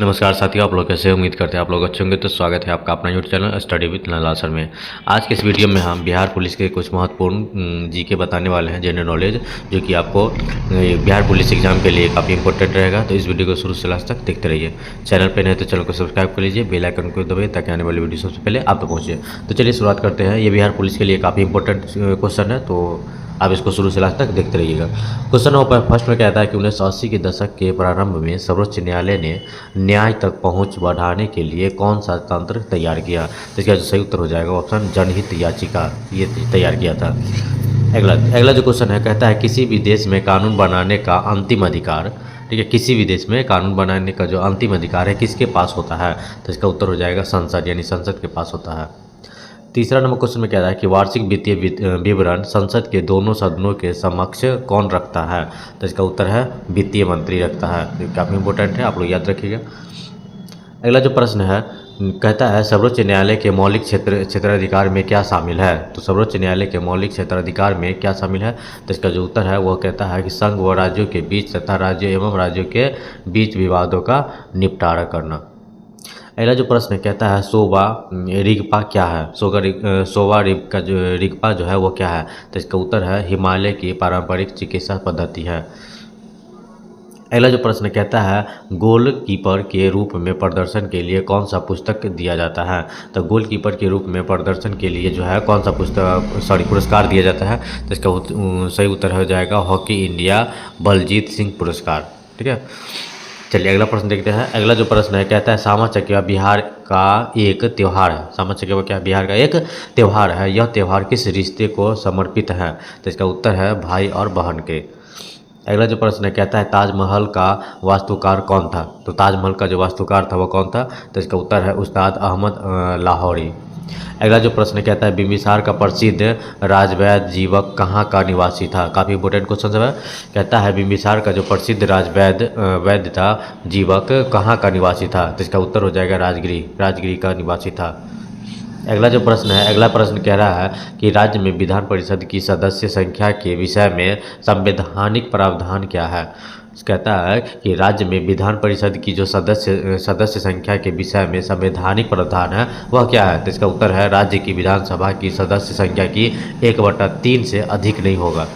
नमस्कार साथियों, आप लोग कैसे उम्मीद करते हैं आप लोग अच्छे होंगे। तो स्वागत है आपका अपना यूट्यूब चैनल स्टडी विद नलाल सर में। आज के इस वीडियो में हम बिहार पुलिस के कुछ महत्वपूर्ण जीके बताने वाले हैं, जनरल नॉलेज, जो कि आपको बिहार पुलिस एग्जाम के लिए काफ़ी इंपॉर्टेंट रहेगा। तो इस वीडियो को शुरू से लास्ट तक देखते रहिए। चैनल पर नहीं तो चैनल को सब्सक्राइब कर लीजिए, बेल आइकन को दबाइए ताकि आने वाली वीडियो सबसे पहले आप तक पहुँचे। तो चलिए शुरुआत करते हैं। ये बिहार पुलिस के लिए काफ़ी इंपॉर्टेंट क्वेश्चन है, तो आप इसको शुरू से लास्ट तक देखते रहिएगा। क्वेश्चन नंबर फर्स्ट में कहता है कि 1980 के दशक के प्रारंभ में सर्वोच्च न्यायालय ने न्याय तक पहुंच बढ़ाने के लिए कौन सा तंत्र तैयार किया। तो इसका जो सही उत्तर हो जाएगा ऑप्शन जनहित याचिका, ये तैयार किया था। अगला जो क्वेश्चन है, कहता है किसी भी देश में कानून बनाने का अंतिम अधिकार, ठीक है, किसी भी देश में कानून बनाने का जो अंतिम अधिकार है किसके पास होता है। तो इसका उत्तर हो जाएगा संसद, यानी संसद के पास होता है। तीसरा नंबर क्वेश्चन में कह रहा है कि वार्षिक वित्तीय विवरण संसद के दोनों सदनों के समक्ष कौन रखता है। तो इसका उत्तर है वित्तीय मंत्री रखता है। तो काफ़ी इंपॉर्टेंट है, आप लोग याद रखिएगा। अगला जो प्रश्न है, कहता है सर्वोच्च न्यायालय के मौलिक क्षेत्राधिकार में क्या शामिल है। तो सर्वोच्च न्यायालय के मौलिक क्षेत्राधिकार में क्या शामिल है। तो इसका जो उत्तर है वह कहता है कि संघ व राज्यों के बीच तथा राज्यों एवं राज्यों के बीच विवादों का निपटारा करना। अगला जो प्रश्न कहता है सोवा रिगपा क्या है। सोवा रिगपा जो है वो क्या है। तो इसका उत्तर है हिमालय की पारंपरिक चिकित्सा पद्धति है। अगला जो प्रश्न कहता है गोलकीपर के रूप में प्रदर्शन के लिए कौन सा पुस्तक दिया जाता है। तो गोलकीपर के रूप में प्रदर्शन के लिए जो है कौन सा पुरस्कार दिया जाता है। तो इसका सही उत्तर हो जाएगा हॉकी इंडिया बलजीत सिंह पुरस्कार। ठीक है, चलिए अगला प्रश्न देखते हैं। अगला जो प्रश्न है, कहता है सामा चकेवा बिहार का एक त्यौहार है। सामा चकेवा क्या बिहार का एक त्यौहार है। यह त्यौहार किस रिश्ते को समर्पित है। तो इसका उत्तर है भाई और बहन के। अगला जो प्रश्न है, कहता है ताजमहल का वास्तुकार कौन था। तो ताजमहल का जो वास्तुकार था वो कौन था। तो इसका उत्तर है उस्ताद अहमद लाहौरी। अगला जो प्रश्न कहता है बिंबिसार का प्रसिद्ध राजवैद्य जीवक कहाँ का निवासी था। काफ़ी इंपॉर्टेंट क्वेश्चन है। कहता है बिंबिसार का जो प्रसिद्ध वैद्य था जीवक कहाँ का निवासी था। तो इसका उत्तर हो जाएगा राजगिरी का निवासी था। अगला जो प्रश्न है, अगला प्रश्न कह रहा है कि राज्य में विधान परिषद की सदस्य संख्या के विषय में संवैधानिक प्रावधान क्या है। कहता है कि राज्य में विधान परिषद की जो सदस्य संख्या के विषय में संवैधानिक प्रावधान है वह क्या है। तो इसका उत्तर है राज्य की विधानसभा की सदस्य संख्या की 1/3 से अधिक नहीं होगा।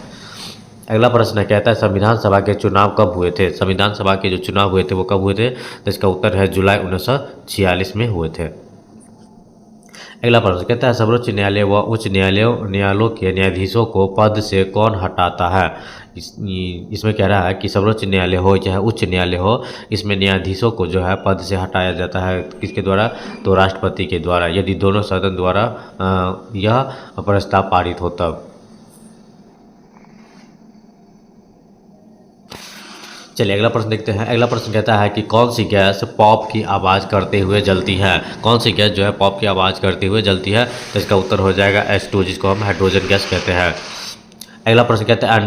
अगला प्रश्न कहता है संविधान सभा के चुनाव कब हुए थे। संविधान सभा के जो चुनाव हुए थे वो कब हुए थे। तो इसका उत्तर है जुलाई 1946 में हुए थे। अगला प्रश्न कहता है सर्वोच्च न्यायालय व उच्च न्यायालयों के न्यायाधीशों को पद से कौन हटाता है। इसमें कह रहा है कि सर्वोच्च न्यायालय हो चाहे उच्च न्यायालय हो, इसमें न्यायाधीशों को जो है पद से हटाया जाता है। किसके द्वारा। तो राष्ट्रपति के द्वारा, यदि दोनों सदन द्वारा यह प्रस्ताव पारित हो तब। चलिए अगला प्रश्न देखते हैं। अगला प्रश्न कहता है कि कौन सी गैस पॉप की आवाज़ करते हुए जलती है। कौन सी गैस जो है पॉप की आवाज़ करते हुए जलती है। तो इसका उत्तर हो जाएगा H2, जिसको हम हाइड्रोजन गैस कहते हैं। अगला प्रश्न कहता है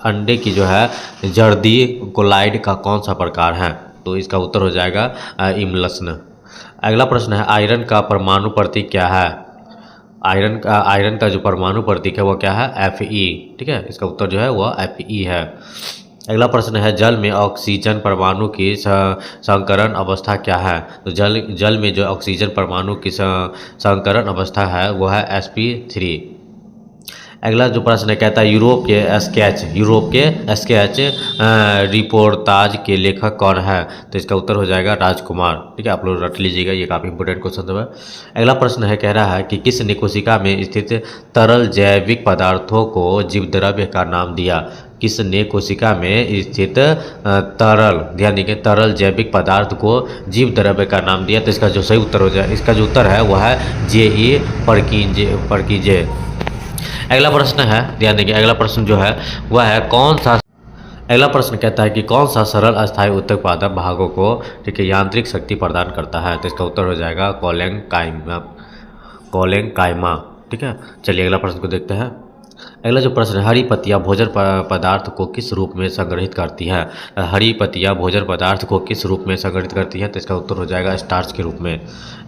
अंडे की जो है जर्दी कोलाइड का कौन सा प्रकार है। तो इसका उत्तर हो जाएगा इम्लसन। अगला प्रश्न है आयरन का परमाणु प्रतीक क्या है। आयरन का जो परमाणु प्रतीक है वो क्या है Fe। ठीक है, इसका उत्तर जो है वह Fe है। अगला प्रश्न है जल में ऑक्सीजन परमाणु की संकरण अवस्था क्या है। तो जल में जो ऑक्सीजन परमाणु की संकरण अवस्था है वो है sp3। अगला जो प्रश्न कहता है यूरोप के स्केच रिपोर्टाज के लेखक कौन है। तो इसका उत्तर हो जाएगा राजकुमार। ठीक है, आप लोग रट लीजिएगा, ये काफ़ी इंपॉर्टेंट क्वेश्चन है। अगला प्रश्न है, कह रहा है कि किसने कोशिका में स्थित तरल जैविक पदार्थों को जीवद्रव्य का नाम दिया। किसने कोशिका में स्थित ध्यान देंगे तरल जैविक पदार्थ को जीवद्रव्य का नाम दिया। तो इसका जो सही उत्तर हो जाए, इसका जो उत्तर है वह है जे.ई. पर्कीजे। अगला प्रश्न है, ध्यान देंगे, अगला प्रश्न जो है वह है अगला प्रश्न कहता है कि कौन सा सरल अस्थायी उत्पादक भागों को, ठीक है, यांत्रिक शक्ति प्रदान करता है। तो इसका उत्तर हो जाएगा कोलेंकाइमा। ठीक है, चलिए अगला प्रश्न को देखते हैं। अगला जो प्रश्न है, हरी पत्तियाँ भोजन पदार्थ को किस रूप में संग्रहित करती है? हरी पत्तियाँ भोजन पदार्थ को किस रूप में संग्रहित करती है? तो इसका उत्तर हो जाएगा स्टार्च के रूप में।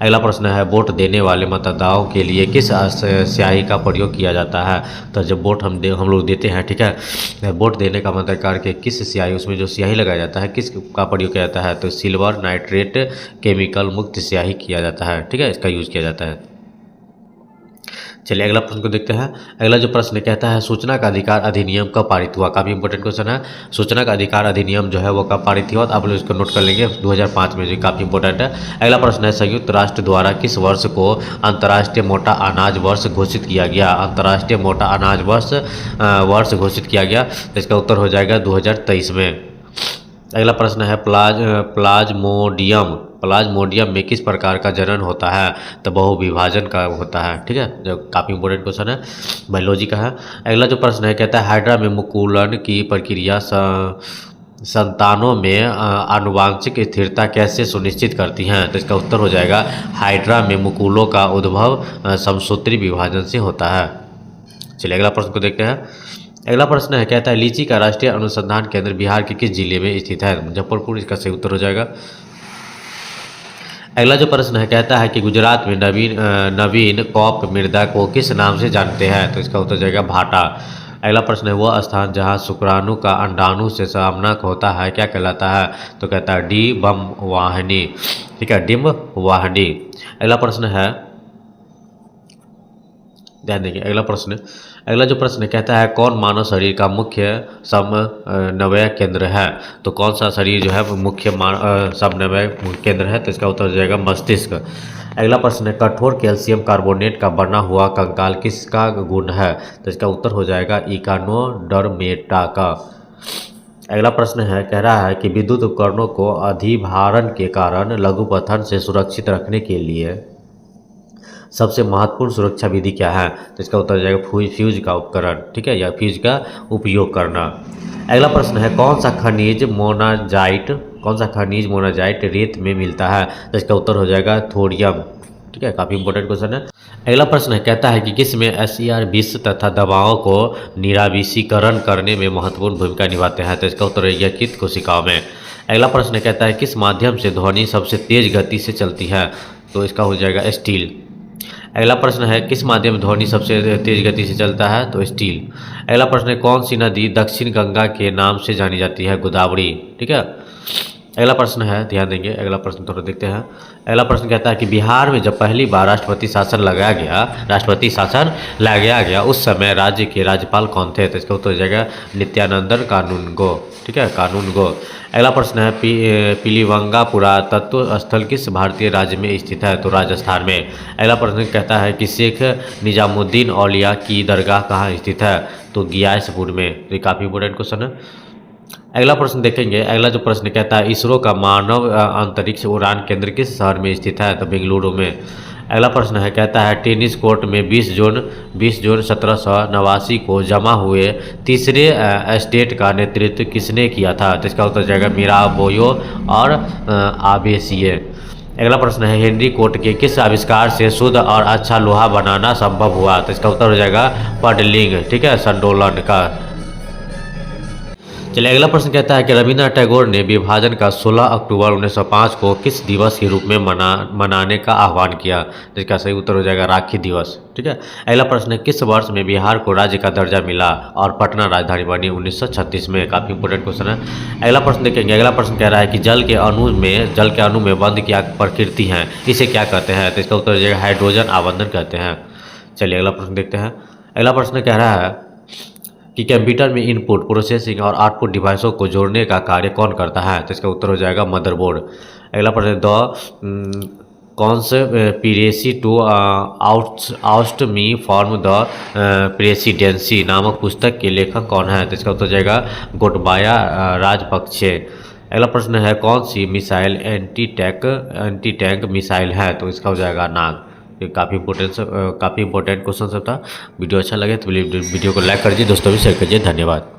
अगला प्रश्न है, वोट देने वाले मतदाताओं के लिए किस स्याही का प्रयोग किया जाता है? तो जब वोट हम लोग देते हैं, ठीक है, वोट देने का मतलब करके किस स्याही, उसमें जो स्याही लगाया जाता है किस का प्रयोग किया जाता है? तो सिल्वर नाइट्रेट केमिकल मुक्त स्याही किया जाता है, ठीक है, इसका यूज किया जाता है। चलिए अगला प्रश्न को देखते हैं। अगला जो प्रश्न कहता है, सूचना का अधिकार अधिनियम कब पारित हुआ? काफ़ी इंपॉर्टेंट क्वेश्चन है। सूचना का अधिकार अधिनियम जो है वो कब पारित हुआ? आप लोग इसको नोट कर लेंगे, 2005 में, जो काफ़ी इंपॉर्टेंट है। अगला प्रश्न है, संयुक्त राष्ट्र द्वारा किस वर्ष को अंतर्राष्ट्रीय मोटा अनाज वर्ष घोषित किया गया? अंतर्राष्ट्रीय मोटा अनाज वर्ष घोषित किया गया, तो इसका उत्तर हो जाएगा 2023 में। अगला प्रश्न है, प्लाज्मोडियम में किस प्रकार का जनन होता है? तो बहुविभाजन का होता है, ठीक है, जो काफ़ी इंपॉर्टेंट क्वेश्चन है, बायोलॉजी का है। अगला जो प्रश्न है, कहता है हाइड्रा में मुकुलन की प्रक्रिया संतानों में आनुवांशिक स्थिरता कैसे सुनिश्चित करती हैं? तो इसका उत्तर हो जाएगा, हाइड्रा में मुकुलों का उद्भव समसूत्री विभाजन से होता है। चलिए अगला प्रश्न को देखते हैं। अगला प्रश्न है, कहता है लीची का राष्ट्रीय अनुसंधान केंद्र बिहार के किस जिले में स्थित है? मुजफ्फरपुर, इसका सही उत्तर हो जाएगा। अगला जो प्रश्न है, कहता है कि गुजरात में नवीन कॉप मृदा को किस नाम से जानते हैं? तो इसका उत्तर जाएगा भाटा। अगला प्रश्न है, वह स्थान जहां शुक्राणु का अंडाणु से सामना होता है क्या कहलाता है? तो कहता है डिंब वाहिनी, ठीक है, डिंब वाहिनी। अगला प्रश्न है, ध्यान देंगे, अगला जो प्रश्न कहता है, कौन मानव शरीर का मुख्य समन्वय केंद्र है? तो कौन सा शरीर जो है वो मुख्य समन्वय केंद्र है? तो इसका उत्तर हो जाएगा मस्तिष्क। अगला प्रश्न है, कठोर कैल्शियम कार्बोनेट का बना हुआ कंकाल किसका गुण है? तो इसका उत्तर हो जाएगा इकानोडर्मेटा का। अगला प्रश्न है, कह रहा है कि विद्युत उपकरणों को अधिभारण के कारण लघुपथन से सुरक्षित रखने के लिए सबसे महत्वपूर्ण सुरक्षा विधि क्या है? तो इसका उत्तर जाएगा फ्यूज का उपकरण, ठीक है, या फ्यूज का उपयोग करना। अगला प्रश्न है, कौन सा खनिज मोनाजाइट रेत में मिलता है? तो इसका उत्तर हो जाएगा थोरियम, ठीक है, काफ़ी इंपॉर्टेंट क्वेश्चन है। अगला प्रश्न है, कहता है कि किसमें SCR विष तथा दवाओं को निराविषीकरण करने में महत्वपूर्ण भूमिका निभाते हैं? तो इसका उत्तर है यकृत कोशिकाओं में। अगला प्रश्न कहता है, किस माध्यम से ध्वनि सबसे तेज गति से चलती है? तो इसका हो जाएगा स्टील। अगला प्रश्न है, किस माध्यम ध्वनि सबसे तेज गति से चलता है? तो स्टील। अगला प्रश्न है, कौन सी नदी दक्षिण गंगा के नाम से जानी जाती है? गोदावरी, ठीक है। अगला प्रश्न है, ध्यान देंगे, अगला प्रश्न थोड़ा देखते हैं। अगला प्रश्न कहता है कि बिहार में जब पहली बार राष्ट्रपति शासन लगाया गया उस समय राज्य के राज्यपाल कौन थे? तो इसका उत्तर हो जाएगा नित्यानंदन कानूनगो, ठीक है, कानूनगो। अगला प्रश्न है, पीलीवंगा पुरातत्व स्थल किस भारतीय राज्य में स्थित है? तो राजस्थान में। अगला प्रश्न कहता है कि शेख निजामुद्दीन औलिया की दरगाह कहाँ स्थित है? तो गियासपुर में। तो ये काफ़ी इंपॉर्टेंट क्वेश्चन है। अगला प्रश्न देखेंगे। अगला जो प्रश्न कहता है, इसरो का मानव अंतरिक्ष उड़ान केंद्र किस शहर में स्थित है? तो बेंगलुरु में। अगला प्रश्न है, कहता है टेनिस कोर्ट में 20 जून 1789 को जमा हुए तीसरे स्टेट का नेतृत्व किसने किया था? तो इसका उत्तर जाएगा मिराबोयो और आबेसिए। अगला प्रश्न है, हेनरी कोट के किस आविष्कार से शुद्ध और अच्छा लोहा बनाना संभव हुआ? तो इसका उत्तर हो जाएगा पडलिंग, ठीक है, संडोलन का। चलिए अगला प्रश्न कहता है कि रविन्द्रनाथ टैगोर ने विभाजन का 16 अक्टूबर 1905 को किस दिवस के रूप में मनाने का आह्वान किया? जिसका सही उत्तर हो जाएगा राखी दिवस, ठीक है। अगला प्रश्न है, किस वर्ष में बिहार को राज्य का दर्जा मिला और पटना राजधानी बनी? 1936 में। काफ़ी इंपॉर्टेंट क्वेश्चन है। अगला प्रश्न देखेंगे। अगला प्रश्न कह रहा है कि जल के अणु में बंध क्या प्रकृति है, इसे क्या कहते हैं? तो इसका उत्तर हो जाएगा हाइड्रोजन आवंधन कहते हैं। चलिए अगला प्रश्न देखते हैं। अगला प्रश्न कह रहा है कि कंप्यूटर में इनपुट, प्रोसेसिंग और आउटपुट डिवाइसों को जोड़ने का कार्य कौन करता है? तो इसका उत्तर हो जाएगा मदरबोर्ड। अगला प्रश्न, conspiracy to oust me from the presidency नामक पुस्तक के लेखक कौन है? तो इसका उत्तर हो जाएगा गोटबाया राजपक्षे। अगला प्रश्न है, कौन सी मिसाइल एंटी टैंक मिसाइल है? तो इसका हो जाएगा नाग। ये काफ़ी इंपॉर्टेंट क्वेश्चन सब था। वीडियो अच्छा लगे तो वीडियो को लाइक कर दीजिए, दोस्तों भी शेयर कीजिए। धन्यवाद।